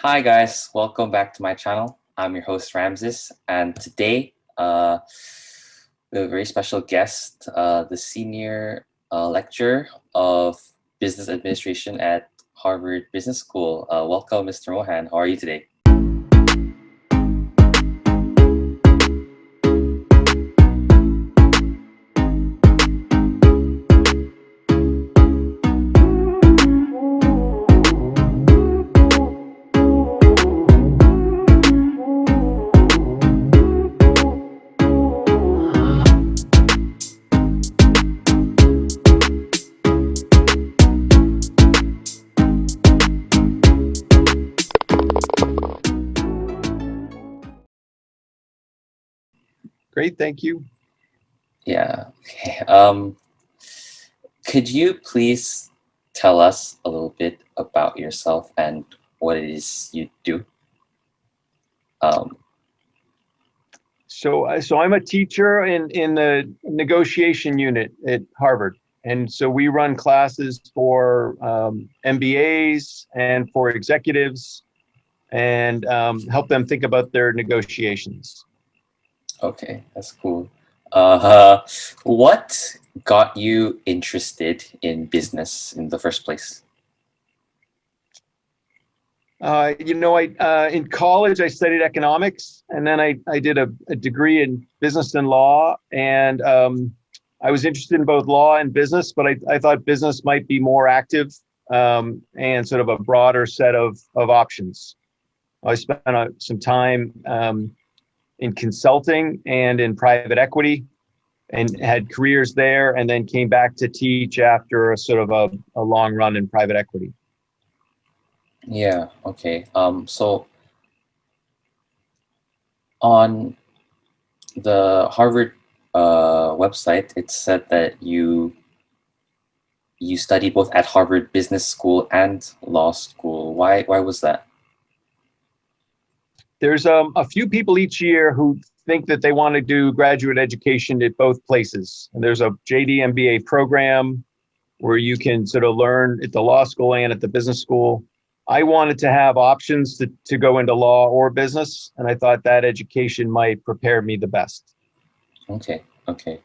Hi guys, welcome back to my channel. I'm your host Ramses, and today we have a very special guest, the senior lecturer of business administration at Harvard Business School. Welcome, Mr. Mohan. How are you today? Great, thank you. Yeah. Okay. Could you please tell us a little bit about yourself and what it is you do? Um, So I'm a teacher in the negotiation unit at Harvard, and so we run classes for MBAs and for executives, and help them think about their negotiations. Okay, that's cool. Uh, what got you interested in business in the first place? I in college I studied economics, and then I did a degree in business and law, and I was interested in both law and business, but I thought business might be more active and sort of a broader set of options. I spent some time in consulting and in private equity, and had careers there, and then came back to teach after a sort of a long run in private equity. Yeah, okay. So on the Harvard website, it said that you study both at Harvard Business School and law school. Why was that? There's a few people each year who think that they want to do graduate education at both places. And there's a JD MBA program where you can sort of learn at the law school and at the business school. I wanted to have options to go into law or business, and I thought that education might prepare me the best. Okay, okay.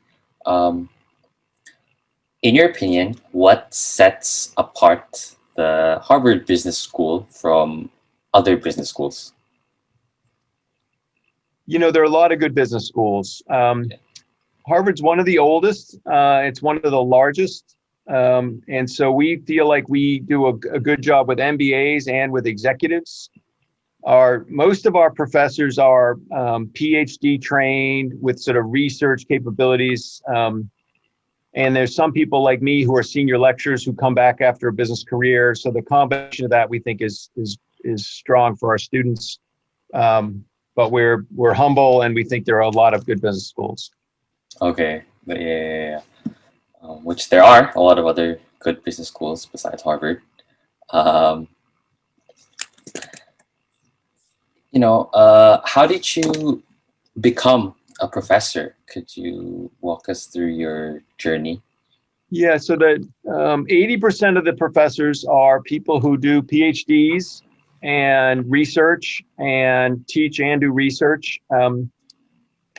Um, in your opinion, what sets apart the Harvard Business School from other business schools? There are a lot of good business schools. Harvard's one of the oldest. It's one of the largest. And so we feel like we do a good job with MBAs and with executives. Most of our professors are PhD trained with sort of research capabilities. And there's some people like me who are senior lecturers who come back after a business career. So the combination of that we think is strong for our students. But we're humble, and we think there are a lot of good business schools. Okay, yeah. Which there are a lot of other good business schools besides Harvard. Um, how did you become a professor? Could you walk us through your journey? Yeah, so the 80% of the professors are people who do PhDs and research and teach and do research. And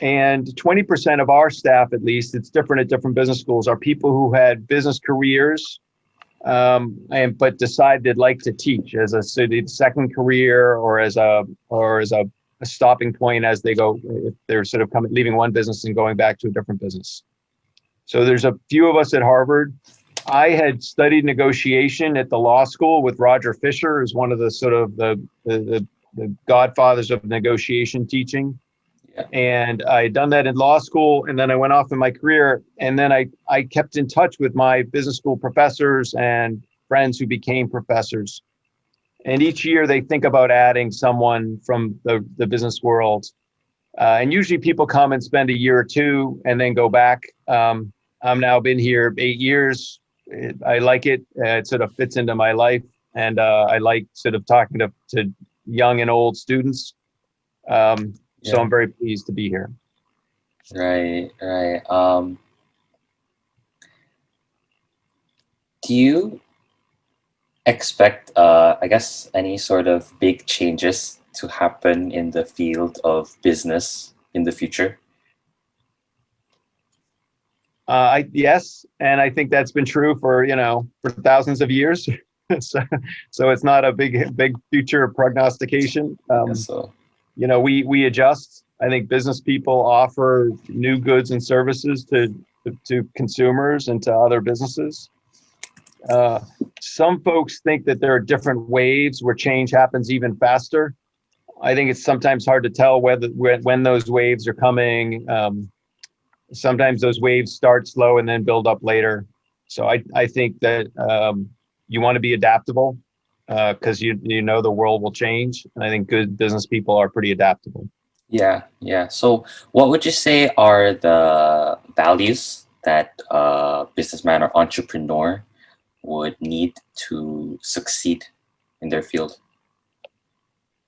20% of our staff, at least, it's different at different business schools, are people who had business careers but decide they'd like to teach as a second career or as a stopping point as they go, if they're sort of leaving one business and going back to a different business. So there's a few of us at Harvard. I had studied negotiation at the law school with Roger Fisher, who's one of the sort of the godfathers of negotiation teaching. Yeah. And I had done that in law school, and then I went off in my career, and then I kept in touch with my business school professors and friends who became professors. And each year they think about adding someone from the business world. And usually people come and spend a year or two and then go back. I'm now been here 8 years. I like it. It sort of fits into my life. And I like sort of talking to young and old students. So Yeah. I'm very pleased to be here. Right. Do you expect, I guess, any sort of big changes to happen in the field of business in the future? Yes, and I think that's been true for for thousands of years. so, so it's not a big future prognostication. I guess so. We adjust. I think business people offer new goods and services to consumers and to other businesses. Uh, some folks think that there are different waves where change happens even faster. I think it's sometimes hard to tell when those waves are coming. Sometimes those waves start slow and then build up later. So I think that you want to be adaptable because you know the world will change, and I think good business people are pretty adaptable. Yeah, yeah. So, what would you say are the values that a businessman or entrepreneur would need to succeed in their field?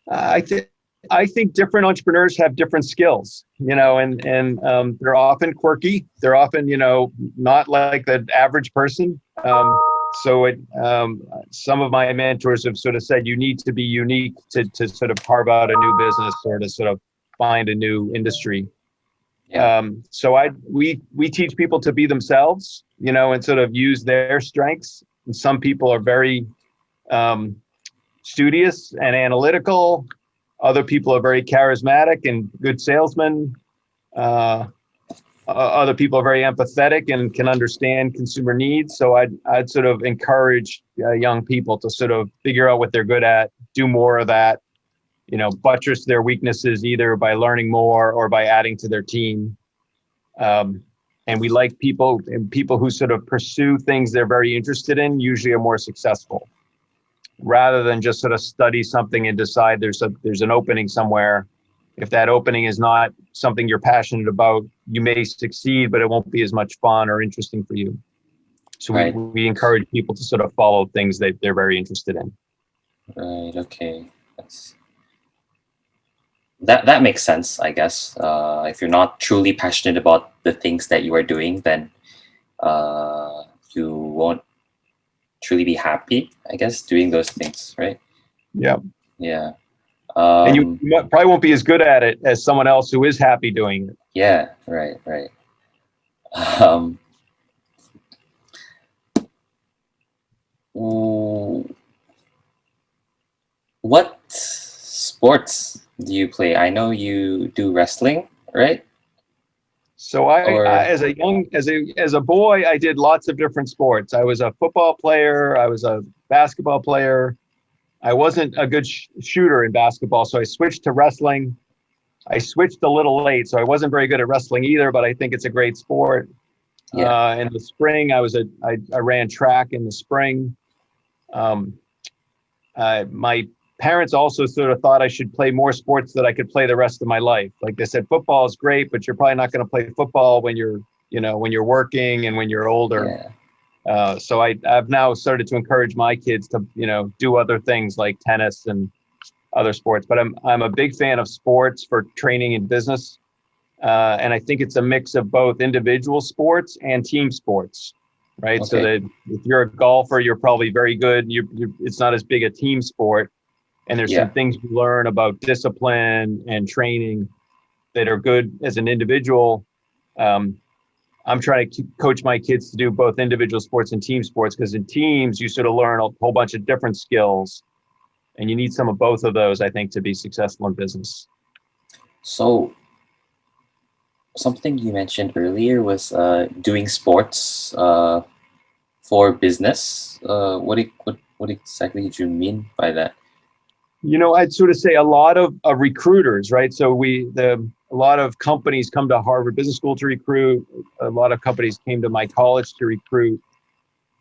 I think I think different entrepreneurs have different skills, and they're often quirky. They're often not like the average person. Some of my mentors have sort of said you need to be unique to sort of carve out a new business or to sort of find a new industry. Yeah, We teach people to be themselves, and sort of use their strengths. And some people are very um, studious and analytical. Other people are very charismatic and good salesmen. Uh, Other people are very empathetic and can understand consumer needs. So I'd sort of encourage young people to sort of figure out what they're good at, do more of that, buttress their weaknesses either by learning more or by adding to their team. And we like people who sort of pursue things they're very interested in usually are more successful, rather than just sort of study something and decide there's an opening somewhere. If that opening is not something you're passionate about, you may succeed, but it won't be as much fun or interesting for you. So right, we encourage people to sort of follow things that they're very interested in. right. Okay, that makes sense, I guess. If you're not truly passionate about the things that you are doing, then you won't truly be happy, I guess, doing those things, right? Yeah. Yeah. And you Um, probably won't be as good at it as someone else who is happy doing it. yeah, right, right. Um, w- what sports do you play? I know you do wrestling, right? So I Or as a boy, I did lots of different sports. I was a football player. I was a basketball player. I wasn't a good shooter in basketball, so I switched to wrestling. I switched a little late, so I wasn't very good at wrestling either, but I think it's a great sport. yeah, In the spring, I ran track in the spring. Um, my parents also sort of thought I should play more sports that I could play the rest of my life. Like they said, football is great, but you're probably not going to play football when you're working and when you're older. yeah. I've now started to encourage my kids to do other things like tennis and other sports. But I'm a big fan of sports for training and business, and I think it's a mix of both individual sports and team sports, right? So Okay, that if you're a golfer, you're probably very good. It's not as big a team sport, and there's some yeah. things you learn about discipline and training that are good as an individual. Um, I'm trying to coach my kids to do both individual sports and team sports because in teams you sort of learn a whole bunch of different skills, and you need some of both of those, I think, to be successful in business. So something you mentioned earlier was doing sports for business. What exactly did you mean by that? I'd sort of say a lot of recruiters, right? So a lot of companies come to Harvard Business School to recruit. A lot of companies came to my college to recruit.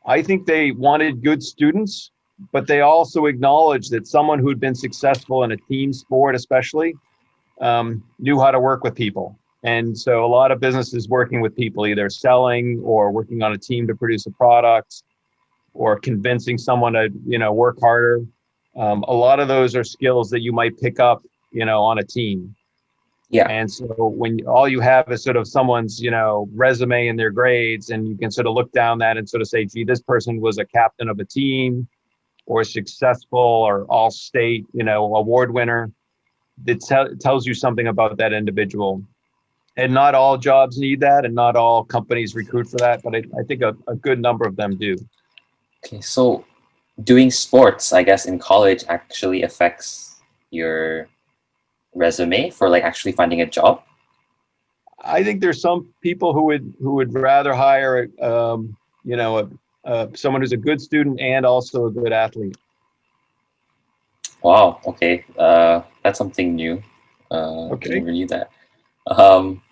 I think they wanted good students, but they also acknowledged that someone who'd been successful in a team sport, especially, knew how to work with people. And so a lot of businesses working with people, either selling or working on a team to produce a product or convincing someone to, work harder. A lot of those are skills that you might pick up, on a team. Yeah, And so when all you have is sort of someone's, resume and their grades, and you can sort of look down that and sort of say, gee, this person was a captain of a team, or successful or all state, award winner. It tells you something about that individual. And not all jobs need that, and not all companies recruit for that, but I think a good number of them do. Okay, so doing sports, I guess, in college actually affects your resume for like actually finding a job. I think there's some people who would rather hire, someone who's a good student and also a good athlete. Wow. Okay. That's something new. I Okay. never knew that. Um,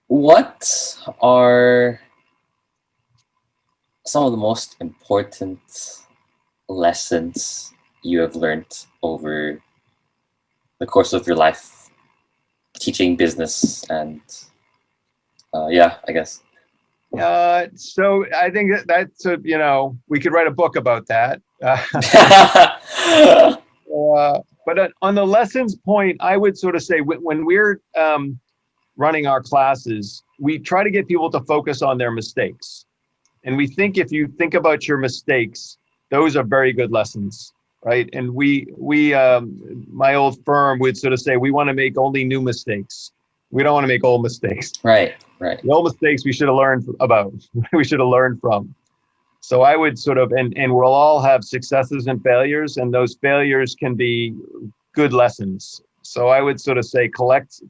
what are some of the most important lessons you have learned over the course of your life teaching business and yeah, I guess. So I think that's we could write a book about that. But on the lessons point, I would sort of say when we're running our classes, we try to get people to focus on their mistakes. And we think if you think about your mistakes, those are very good lessons, right? And my old firm would sort of say, we want to make only new mistakes. We don't want to make old mistakes. Right, right. The old mistakes we should have learned about, we should have learned from. So I would sort of, and we'll all have successes and failures, and those failures can be good lessons. So I would sort of say, collect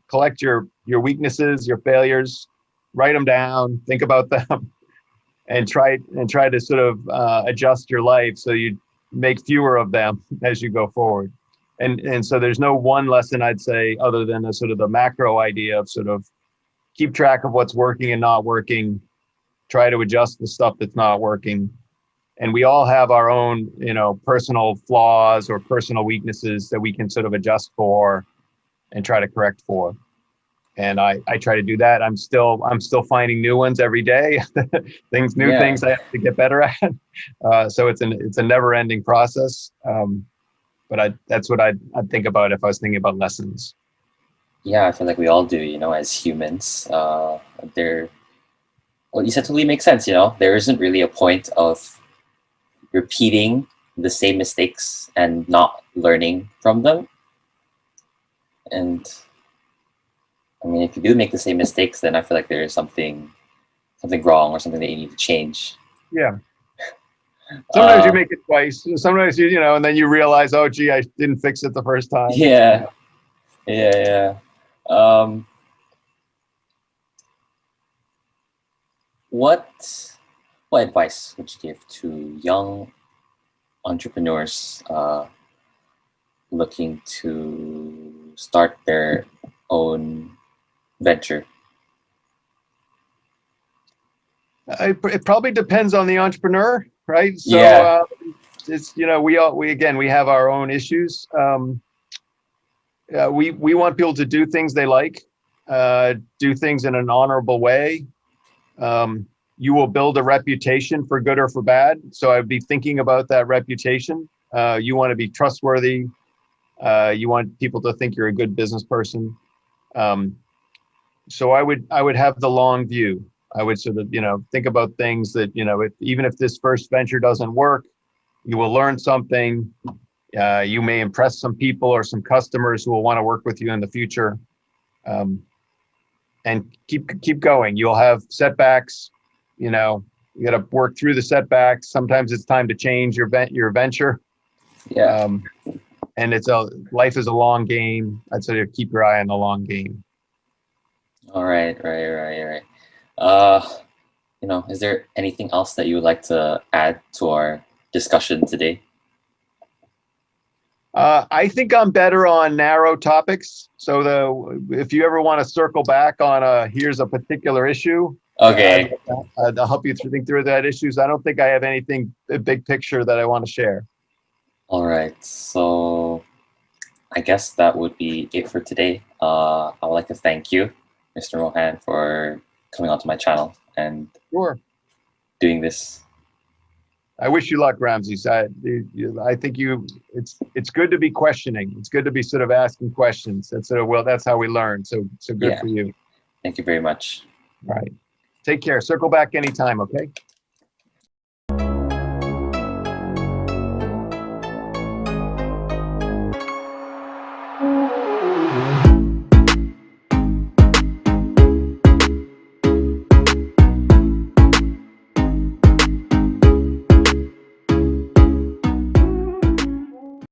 your weaknesses, your failures, write them down, think about them, and try to sort of adjust your life so you make fewer of them as you go forward. And so there's no one lesson I'd say other than a sort of the macro idea of sort of keep track of what's working and not working, try to adjust the stuff that's not working. And we all have our own, personal flaws or personal weaknesses that we can sort of adjust for and try to correct for. And I try to do that. I'm still finding new ones every day. Things I have to get better at. So it's a never ending process. But that's what I'd think about if I was thinking about lessons. Yeah, I feel like we all do, as humans. What you said totally makes sense, There isn't really a point of repeating the same mistakes and not learning from them. And I mean, if you do make the same mistakes, then I feel like there is something wrong or something that you need to change. Yeah. Sometimes you make it twice. Sometimes and then you realize, oh, gee, I didn't fix it the first time. Yeah. Yeah. What advice would you give to young entrepreneurs looking to start their own venture? It probably depends on the entrepreneur, right? So Yeah. it's we have our own issues. We want people to do things they like, do things in an honorable way. You will build a reputation for good or for bad. So I'd be thinking about that reputation. You want to be trustworthy. You want people to think you're a good business person. So I would have the long view. I would sort of, think about things that, even if this first venture doesn't work, you will learn something. You may impress some people or some customers who will want to work with you in the future. And keep going. You'll have setbacks. You got to work through the setbacks. Sometimes it's time to change your venture. Yeah. And life is a long game. I'd say keep your eye on the long game. All right. Is there anything else that you would like to add to our discussion today? I think I'm better on narrow topics. So if you ever want to circle back on here's a particular issue, okay, I'll help you think through that issues. I don't think I have anything big picture that I want to share. All right. So I guess that would be it for today. I would like to thank you, Mr. Mohan, for coming onto my channel and doing this. I wish you luck, Ramses. I think it's good to be questioning. It's good to be sort of asking questions. That's how we learn. So good for you. Thank you very much. All right. Take care. Circle back anytime, okay?